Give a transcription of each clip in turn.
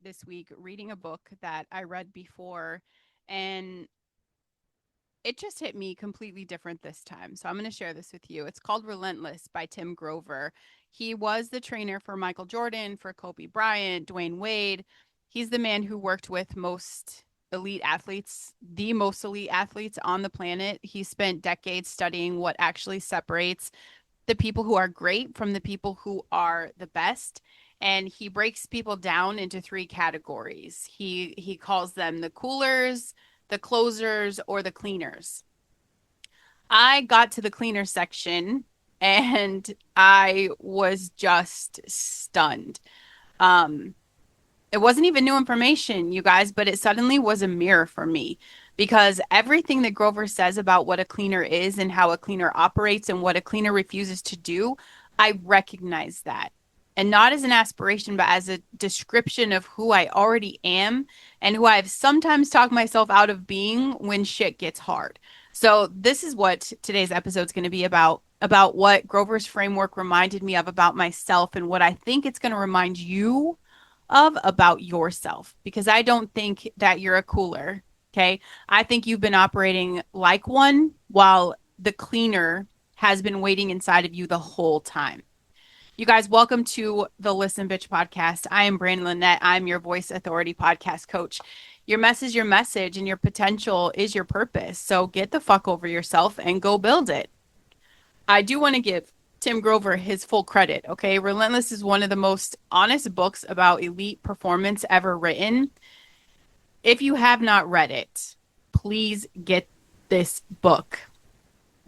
this week reading a book that I read before, and it just hit me completely different this time. So I'm going to share this with you. It's called Relentless by Tim Grover. He was the trainer for Michael Jordan, for Kobe Bryant, Dwyane Wade. He's the man who worked with most elite athletes, the most elite athletes on the planet. He spent decades studying what actually separates the people who are great from the people who are the best. And he breaks people down into three categories. He calls them the coolers, the closers, or the cleaners. I got to the cleaner section and I was just stunned. Um, it wasn't even new information, you guys, but it suddenly was a mirror for me because everything that Grover says about what a cleaner is and how a cleaner operates and what a cleaner refuses to do, I recognize that. And not as an aspiration, but as a description of who I already am and who I've sometimes talked myself out of being when shit gets hard. So this is what today's episode is going to be about what Grover's framework reminded me of about myself and what I think it's going to remind you of about yourself, because I don't think that you're a cooler. Okay. I think you've been operating like one while the cleaner has been waiting inside of you the whole time. You guys, welcome to the Listen Bitch podcast. I am Branden Lynette. I'm your voice authority podcast coach. Your mess is your message and your potential is your purpose. So get the fuck over yourself and go build it. I do want to give Tim Grover his full credit, okay? Relentless is one of the most honest books about elite performance ever written. If you have not read it, please get this book.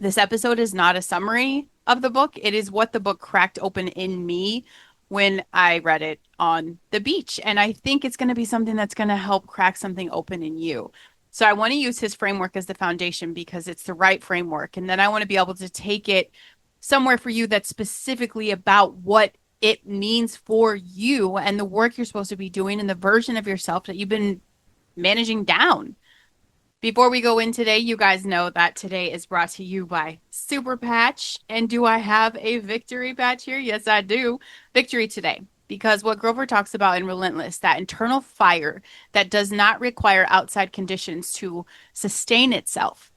This episode is not a summary of the book. It is what the book cracked open in me when I read it on the beach. And I think it's going to be something that's going to help crack something open in you. So I want to use his framework as the foundation because it's the right framework. And then I want to be able to take it somewhere for you that's specifically about what it means for you and the work you're supposed to be doing and the version of yourself that you've been managing down. Before we go in today, you guys know that today is brought to you by Super Patch. And do I have a victory patch here? Yes, I do. Victory today. Because what Grover talks about in Relentless, that internal fire that does not require outside conditions to sustain itself.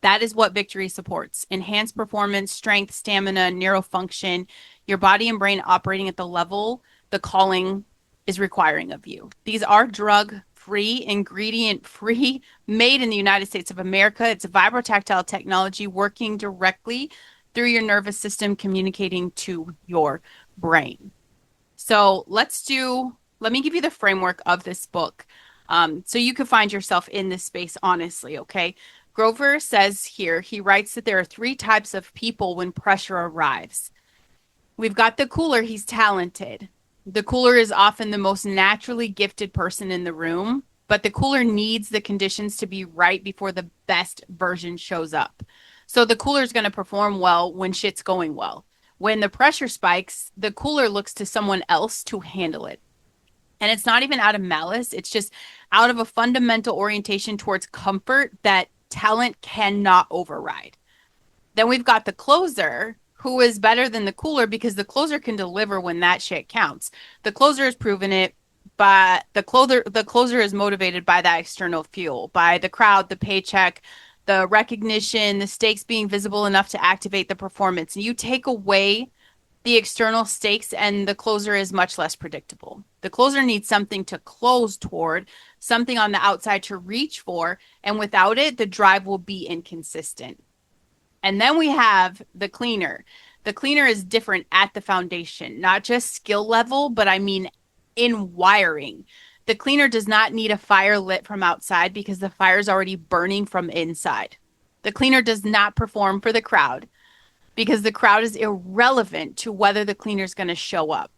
That is what victory supports. Enhanced performance, strength, stamina, neurofunction, your body and brain operating at the level the calling is requiring of you. These are drug-free, ingredient-free, made in the United States of America. It's a vibrotactile technology working directly through your nervous system, communicating to your brain. So let me give you the framework of this book so you can find yourself in this space honestly, okay? Grover says here, he writes that there are three types of people when pressure arrives. We've got the cooler, he's talented. The cooler is often the most naturally gifted person in the room, but the cooler needs the conditions to be right before the best version shows up. So the cooler is going to perform well when shit's going well. When the pressure spikes, the cooler looks to someone else to handle it. And it's not even out of malice. It's just out of a fundamental orientation towards comfort that talent cannot override. Then we've got the closer, who is better than the cooler because the closer can deliver when that shit counts. The closer has proven it, but the closer is motivated by that external fuel, by the crowd, the paycheck, the recognition, the stakes being visible enough to activate the performance. And you take away the external stakes and the closer is much less predictable. The closer needs something to close toward, something on the outside to reach for, and without it, the drive will be inconsistent. And then we have the cleaner. The cleaner is different at the foundation, not just skill level, but I mean in wiring. The cleaner does not need a fire lit from outside because the fire is already burning from inside. The cleaner does not perform for the crowd because the crowd is irrelevant to whether the cleaner is going to show up.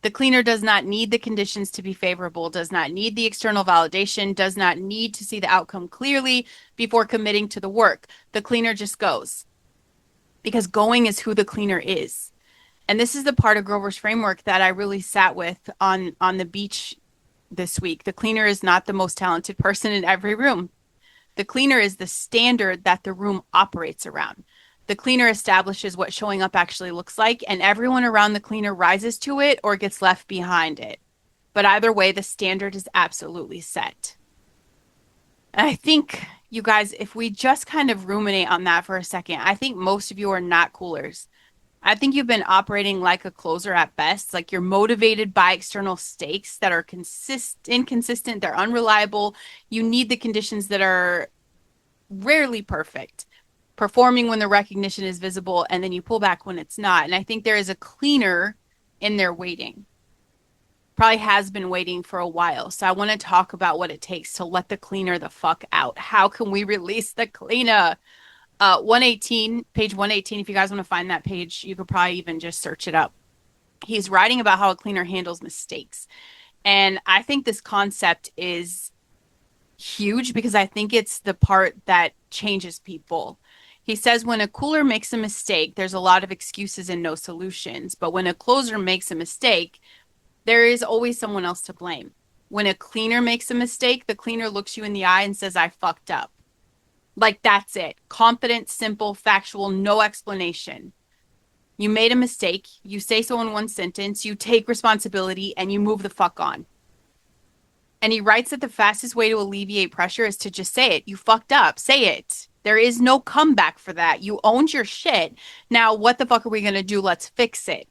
The cleaner does not need the conditions to be favorable, does not need the external validation, does not need to see the outcome clearly before committing to the work. The cleaner just goes because going is who the cleaner is. And this is the part of Grover's framework that I really sat with on the beach this week. The cleaner is not the most talented person in every room. The cleaner is the standard that the room operates around. The cleaner establishes what showing up actually looks like, and everyone around the cleaner rises to it or gets left behind it. But either way, the standard is absolutely set. And I think, you guys, if we just kind of ruminate on that for a second, I think most of you are not coolers. I think you've been operating like a closer at best. Like you're motivated by external stakes that are inconsistent, they're unreliable. You need the conditions that are rarely perfect, performing when the recognition is visible, and then you pull back when it's not. And I think there is a cleaner in there waiting, probably has been waiting for a while. So I want to talk about what it takes to let the cleaner the fuck out. How can we release the cleaner? 118, page 118, if you guys want to find that page, you could probably even just search it up. He's writing about how a cleaner handles mistakes. And I think this concept is huge because I think it's the part that changes people. He says when a cooler makes a mistake, there's a lot of excuses and no solutions. But when a closer makes a mistake, there is always someone else to blame. When a cleaner makes a mistake, the cleaner looks you in the eye and says, I fucked up. Like, that's it. Confident, simple, factual, no explanation. You made a mistake. You say so in one sentence. You take responsibility and you move the fuck on. And he writes that the fastest way to alleviate pressure is to just say it. You fucked up. Say it. There is no comeback for that. You owned your shit. Now, what the fuck are we going to do? Let's fix it.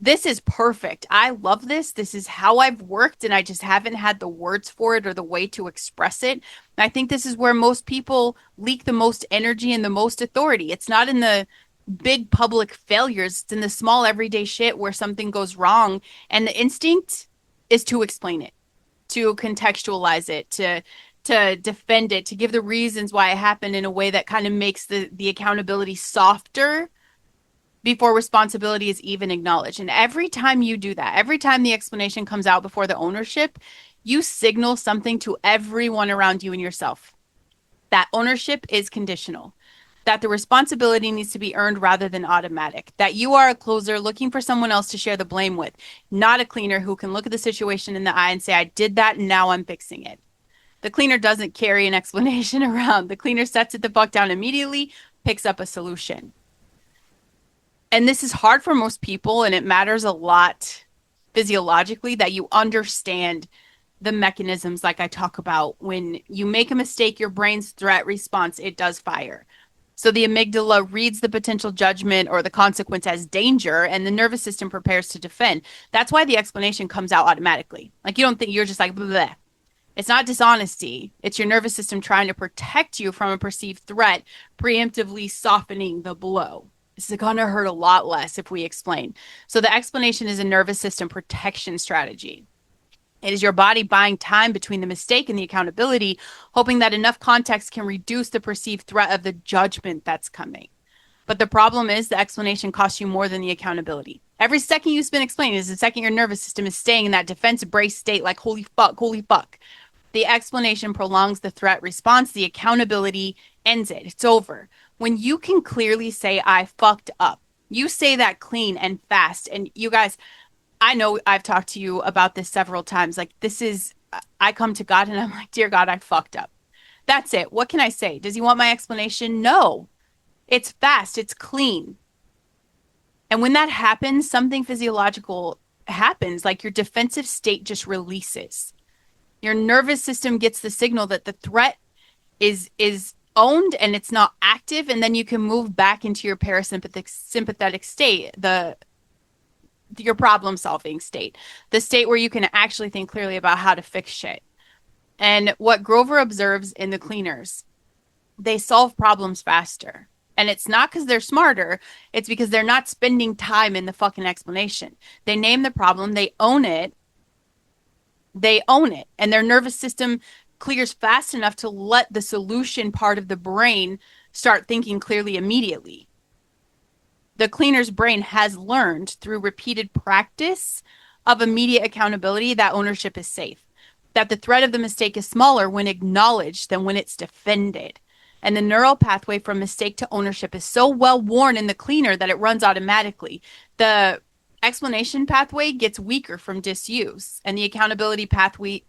This is perfect. I love this. This is how I've worked, and I just haven't had the words for it or the way to express it. And I think this is where most people leak the most energy and the most authority. It's not in the big public failures. It's in the small everyday shit where something goes wrong, and the instinct is to explain it, to contextualize it, to defend it, to give the reasons why it happened in a way that kind of makes the accountability softer before responsibility is even acknowledged. And every time you do that, every time the explanation comes out before the ownership, you signal something to everyone around you and yourself. That ownership is conditional, that the responsibility needs to be earned rather than automatic, that you are a closer looking for someone else to share the blame with, not a cleaner who can look at the situation in the eye and say, I did that and now I'm fixing it. The cleaner doesn't carry an explanation around. The cleaner sets it the fuck down immediately, picks up a solution. And this is hard for most people, and it matters a lot physiologically that you understand the mechanisms like I talk about. When you make a mistake, your brain's threat response, it does fire. So the amygdala reads the potential judgment or the consequence as danger, and the nervous system prepares to defend. That's why the explanation comes out automatically. Like, you don't think, you're just like, bleh. It's not dishonesty. It's your nervous system trying to protect you from a perceived threat, preemptively softening the blow. This is going to hurt a lot less if we explain. So the explanation is a nervous system protection strategy. It is your body buying time between the mistake and the accountability, hoping that enough context can reduce the perceived threat of the judgment that's coming. But the problem is the explanation costs you more than the accountability. Every second you spend explaining is the second your nervous system is staying in that defense brace state, like, holy fuck, holy fuck. The explanation prolongs the threat response. The accountability ends it. It's over. When you can clearly say, I fucked up, you say that clean and fast. And you guys, I know I've talked to you about this several times. Like, this is, I come to God and I'm like, dear God, I fucked up. That's it. What can I say? Does he want my explanation? No. It's fast. It's clean. And when that happens, something physiological happens. Like, your defensive state just releases. Your nervous system gets the signal that the threat is owned and it's not active, and then you can move back into your sympathetic state, your problem solving state, the state where you can actually think clearly about how to fix shit. And what Grover observes in the cleaners, they solve problems faster. And it's not because they're smarter, it's because they're not spending time in the fucking explanation. They name the problem, they own it, and their nervous system clears fast enough to let the solution part of the brain start thinking clearly immediately. The cleaner's brain has learned through repeated practice of immediate accountability that ownership is safe, that the threat of the mistake is smaller when acknowledged than when it's defended. And the neural pathway from mistake to ownership is so well worn in the cleaner that it runs automatically. The explanation pathway gets weaker from disuse, and the accountability pathway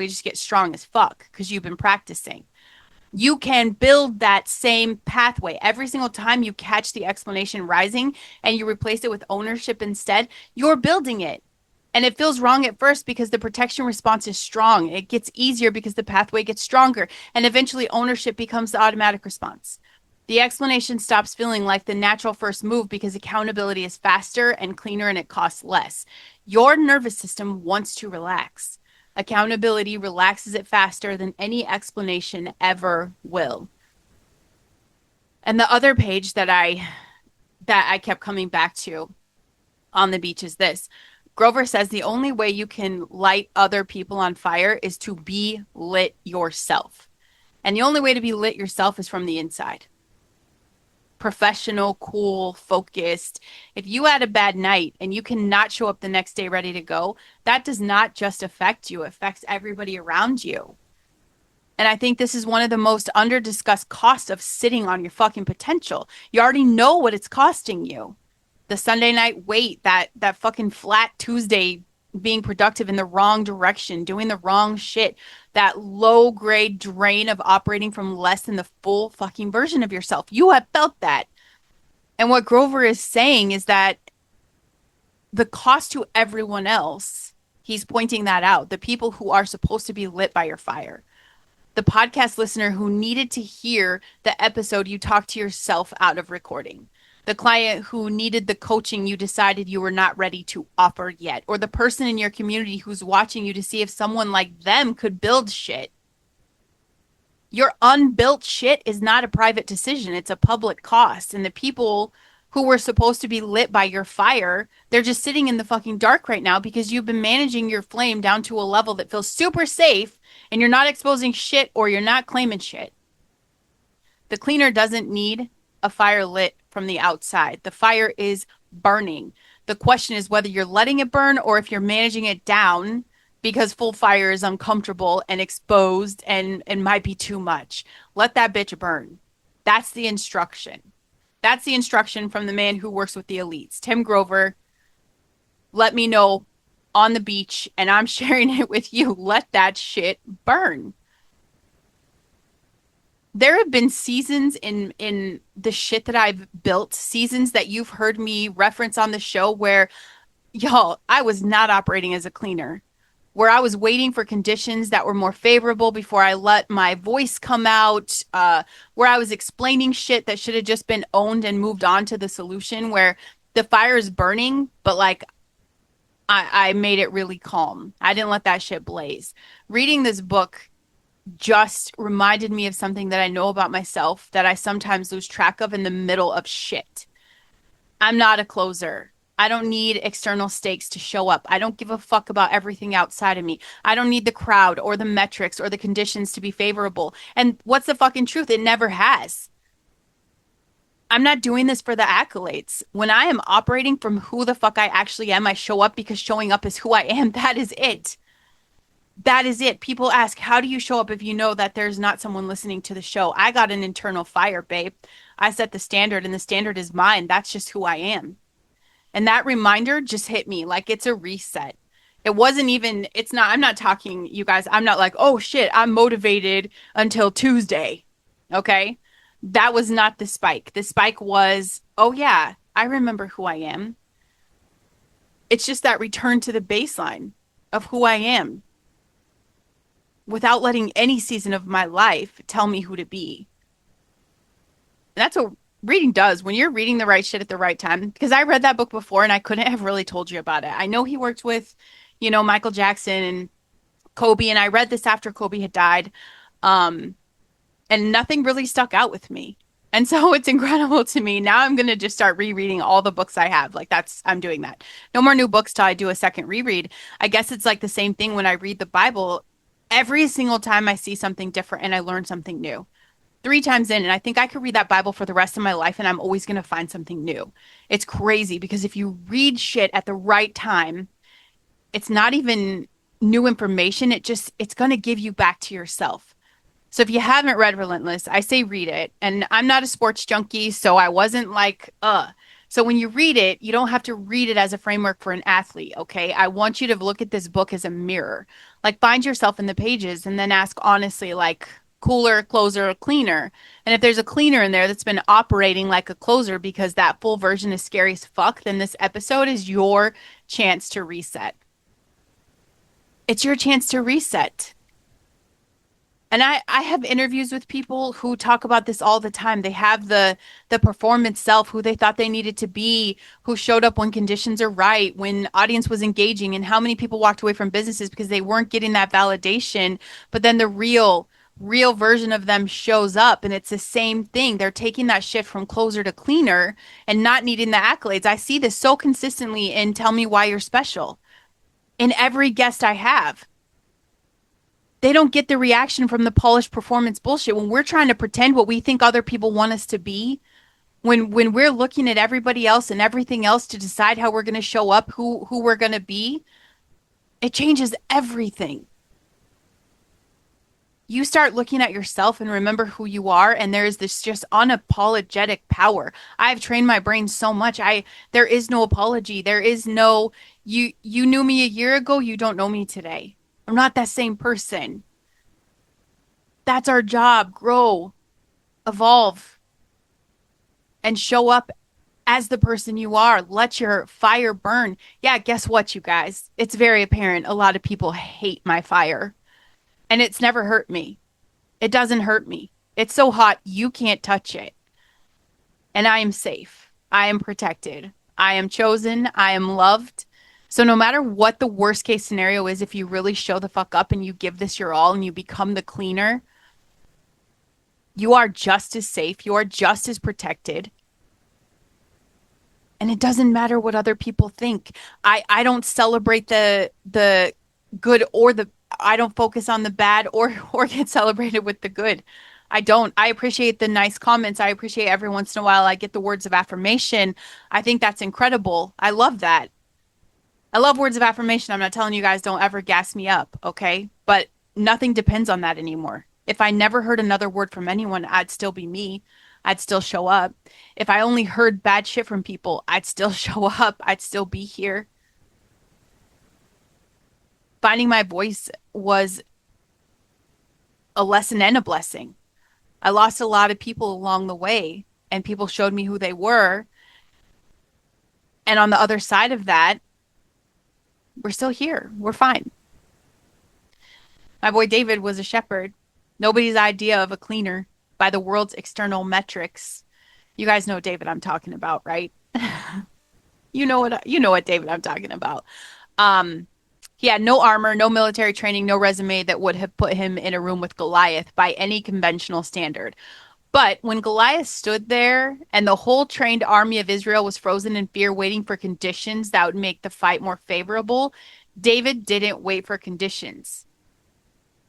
just gets strong as fuck because you've been practicing. You can build that same pathway every single time you catch the explanation rising and you replace it with ownership instead. You're building it. And it feels wrong at first because the protection response is strong. It gets easier because the pathway gets stronger. And eventually, ownership becomes the automatic response. The explanation stops feeling like the natural first move because accountability is faster and cleaner and it costs less. Your nervous system wants to relax. Accountability relaxes it faster than any explanation ever will. And the other page that I kept coming back to on the beach is this. Grover says the only way you can light other people on fire is to be lit yourself. And the only way to be lit yourself is from the inside. Professional, cool, focused. If you had a bad night and you cannot show up the next day ready to go, that does not just affect you, it affects everybody around you. And I think this is one of the most under discussed costs of sitting on your fucking potential. You already know what it's costing you. The Sunday night wait, that fucking flat Tuesday being productive in the wrong direction, doing the wrong shit, that low grade drain of operating from less than the full fucking version of yourself. You have felt that. And what Grover is saying is that the cost to everyone else, he's pointing that out, the people who are supposed to be lit by your fire. The podcast listener who needed to hear the episode you talked to yourself out of recording. The client who needed the coaching you decided you were not ready to offer yet. Or the person in your community who's watching you to see if someone like them could build shit. Your unbuilt shit is not a private decision. It's a public cost. And the people who were supposed to be lit by your fire, they're just sitting in the fucking dark right now because you've been managing your flame down to a level that feels super safe and you're not exposing shit or you're not claiming shit. The cleaner doesn't need a fire lit from the outside. The fire is burning. The question is whether you're letting it burn or if you're managing it down because full fire is uncomfortable and exposed and might be too much. Let that bitch burn. That's the instruction. That's the instruction from the man who works with the elites. Tim Grover, let me know on the beach and I'm sharing it with you. Let that shit burn. There have been seasons in the shit that I've built, seasons that you've heard me reference on the show where, y'all, I was not operating as a cleaner, where I was waiting for conditions that were more favorable before I let my voice come out, where I was explaining shit that should have just been owned and moved on to the solution, where the fire is burning, but like I made it really calm. I didn't let that shit blaze. Reading this book just reminded me of something that I know about myself that I sometimes lose track of in the middle of shit. I'm not a closer. I don't need external stakes to show up. I don't give a fuck about everything outside of me. I don't need the crowd or the metrics or the conditions to be favorable. And what's the fucking truth? It never has. I'm not doing this for the accolades. When I am operating from who the fuck I actually am, I show up because showing up is who I am. That is it. That is it. People ask, how do you show up if you know that there's not someone listening to the show? I got an internal fire, babe. I set the standard and the standard is mine. That's just who I am. And that reminder just hit me like it's a reset. It wasn't even, it's not, I'm not talking, you guys, I'm not like, oh shit, I'm motivated until Tuesday. Okay. That was not the spike. The spike was, oh yeah, I remember who I am. It's just that return to the baseline of who I am without letting any season of my life tell me who to be. And that's what reading does when you're reading the right shit at the right time. Because I read that book before and I couldn't have really told you about it. I know he worked with, you know, Michael Jackson and Kobe, and I read this after Kobe had died. And nothing really stuck out with me. And so it's incredible to me. Now I'm going to just start rereading all the books I have. Like I'm doing that. No more new books till I do a second reread. I guess it's like the same thing when I read the Bible. Every single time I see something different and I learn something new. 3 times in, and I think I could read that Bible for the rest of my life and I'm always going to find something new. It's crazy because if you read shit at the right time, it's not even new information. It's going to give you back to yourself. So if you haven't read Relentless, I say read it. And I'm not a sports junkie, so I wasn't like, So when you read it, you don't have to read it as a framework for an athlete, okay? I want you to look at this book as a mirror. Like find yourself in the pages and then ask honestly, like cooler, closer, cleaner. And if there's a cleaner in there that's been operating like a closer because that full version is scary as fuck, then this episode is your chance to reset. It's your chance to reset. And I have interviews with people who talk about this all the time. They have the performance self, who they thought they needed to be, who showed up when conditions are right, when audience was engaging, and how many people walked away from businesses because they weren't getting that validation. But then the real version of them shows up, and it's the same thing. They're taking that shift from closer to cleaner and not needing the accolades. I see this so consistently in Tell Me Why You're Special. In every guest I have, they don't get the reaction from the polished performance bullshit. When we're trying to pretend what we think other people want us to be, when we're looking at everybody else and everything else to decide how we're going to show up, who we're going to be, it changes everything. You start looking at yourself and remember who you are, and there is this just unapologetic power. I've trained my brain so much. There is no apology. There is no you knew me a year ago, you don't know me today. I'm not that same person. That's our job. Grow, evolve, and show up as the person you are. Let your fire burn. Yeah, guess what, you guys? It's very apparent. A lot of people hate my fire, and it's never hurt me. It doesn't hurt me. It's so hot, you can't touch it. And I am safe. I am protected. I am chosen. I am loved. So no matter what the worst case scenario is, if you really show the fuck up and you give this your all and you become the cleaner, you are just as safe. You are just as protected. And it doesn't matter what other people think. I don't celebrate the good or the I don't focus on the bad or get celebrated with the good. I don't. I appreciate the nice comments. I appreciate every once in a while I get the words of affirmation. I think that's incredible. I love that. I love words of affirmation. I'm not telling you guys don't ever gas me up, okay? But nothing depends on that anymore. If I never heard another word from anyone, I'd still be me. I'd still show up. If I only heard bad shit from people, I'd still show up. I'd still be here. Finding my voice was a lesson and a blessing. I lost a lot of people along the way, and people showed me who they were. And on the other side of that, we're still here. We're fine. My boy David was a shepherd. Nobody's idea of a cleaner by the world's external metrics. You guys know David I'm talking about, right? You know what David I'm talking about. He had no armor, no military training, no resume that would have put him in a room with Goliath by any conventional standard. But when Goliath stood there and the whole trained army of Israel was frozen in fear, waiting for conditions that would make the fight more favorable, David didn't wait for conditions.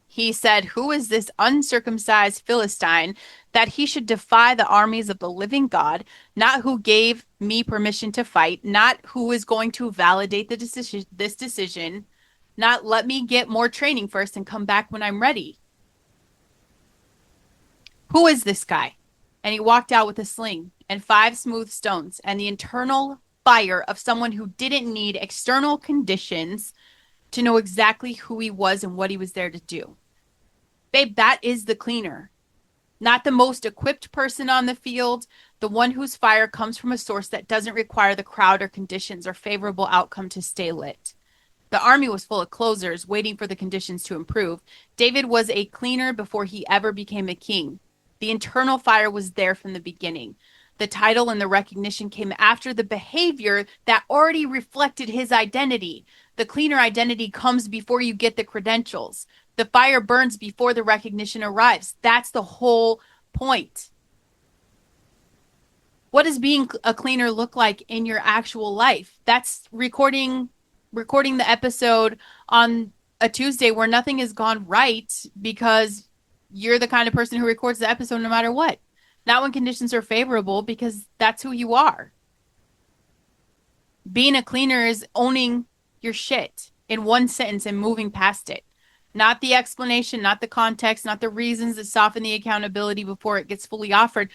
He said, "Who is this uncircumcised Philistine that he should defy the armies of the living God? Not who gave me permission to fight, not who is going to validate this decision, not let me get more training first and come back when I'm ready. Who is this guy?" And he walked out with a sling and 5 smooth stones and the internal fire of someone who didn't need external conditions to know exactly who he was and what he was there to do. Babe, that is the cleaner. Not the most equipped person on the field, the one whose fire comes from a source that doesn't require the crowd or conditions or favorable outcome to stay lit. The army was full of closers waiting for the conditions to improve. David was a cleaner before he ever became a king. The internal fire was there from the beginning. The title and the recognition came after the behavior that already reflected his identity. The cleaner identity comes before you get the credentials. The fire burns before the recognition arrives. That's the whole point. What does being a cleaner look like in your actual life? That's recording the episode on a Tuesday where nothing has gone right because you're the kind of person who records the episode no matter what. Not when conditions are favorable, because that's who you are. Being a cleaner is owning your shit in one sentence and moving past it. Not the explanation, not the context, not the reasons that soften the accountability before it gets fully offered.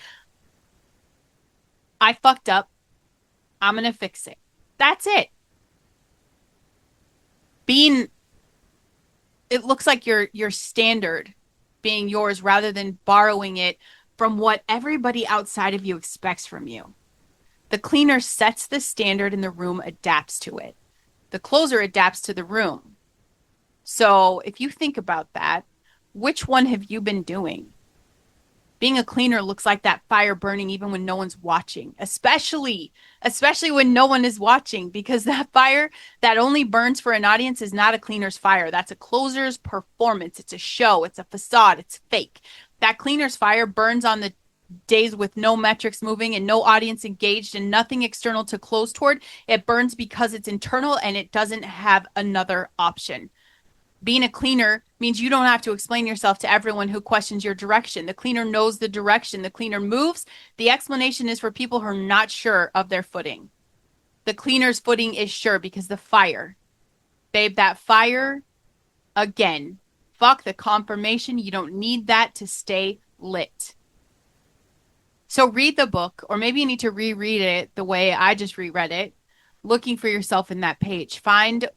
I fucked up. I'm going to fix it. That's it. It looks like your standard being yours rather than borrowing it from what everybody outside of you expects from you. The cleaner sets the standard and the room adapts to it. The closer adapts to the room. So if you think about that, which one have you been doing? Being a cleaner looks like that fire burning even when no one's watching, especially when no one is watching, because that fire that only burns for an audience is not a cleaner's fire. That's a closer's performance. It's a show, it's a facade, it's fake. That cleaner's fire burns on the days with no metrics moving and no audience engaged and nothing external to close toward. It burns because it's internal and it doesn't have another option. Being a cleaner means you don't have to explain yourself to everyone who questions your direction. The cleaner knows the direction. The cleaner moves. The explanation is for people who are not sure of their footing. The cleaner's footing is sure because the fire, babe, that fire, again, fuck the confirmation. You don't need that to stay lit. So read the book, or maybe you need to reread it the way I just reread it, looking for yourself in that page. Find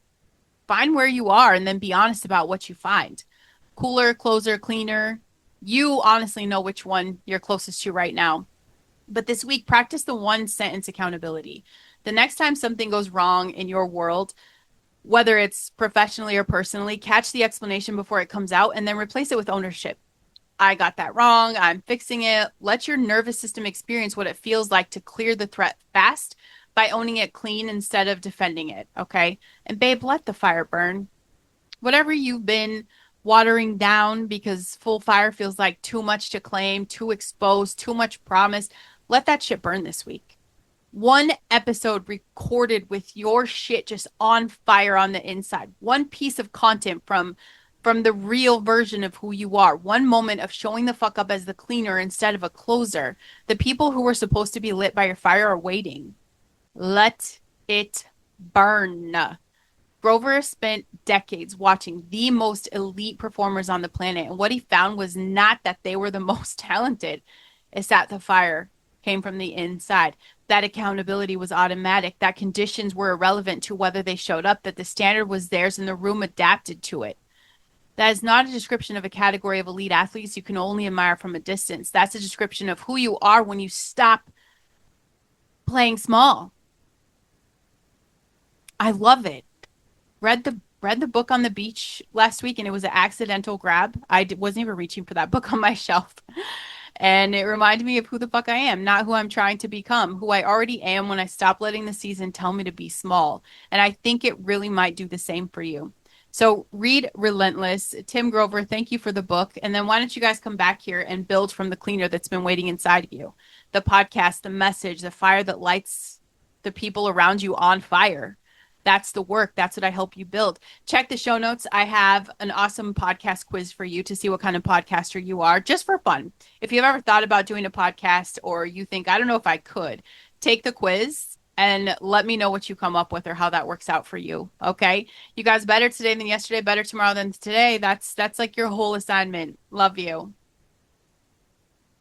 where you are and then be honest about what you find. Cooler, closer, cleaner. You honestly know which one you're closest to right now. But this week, practice the one sentence accountability. The next time something goes wrong in your world, whether it's professionally or personally, catch the explanation before it comes out and then replace it with ownership. I got that wrong. I'm fixing it. Let your nervous system experience what it feels like to clear the threat fast by owning it clean instead of defending it. Okay. And babe, let the fire burn. Whatever you've been watering down because full fire feels like too much to claim, too exposed, too much promise, let that shit burn this week. One episode recorded with your shit just on fire on the inside. One piece of content from the real version of who you are. One moment of showing the fuck up as the cleaner instead of a closer. The people who were supposed to be lit by your fire are waiting. Let it burn. Grover spent decades watching the most elite performers on the planet, and what he found was not that they were the most talented. It's that the fire came from the inside. That accountability was automatic. That conditions were irrelevant to whether they showed up, that the standard was theirs and the room adapted to it. That is not a description of a category of elite athletes you can only admire from a distance. That's a description of who you are when you stop playing small. I love it. Read the book on the beach last week and it was an accidental grab. Wasn't even reaching for that book on my shelf. And it reminded me of who the fuck I am, not who I'm trying to become, who I already am when I stop letting the season tell me to be small. And I think it really might do the same for you. So read Relentless. Tim Grover, thank you for the book. And then why don't you guys come back here and build from the cleaner that's been waiting inside of you? The podcast, the message, the fire that lights the people around you on fire. That's the work. That's what I help you build. Check the show notes. I have an awesome podcast quiz for you to see what kind of podcaster you are, just for fun. If you've ever thought about doing a podcast or you think, I don't know if I could, take the quiz and let me know what you come up with or how that works out for you. Okay. You guys, better today than yesterday, better tomorrow than today. That's like your whole assignment. Love you.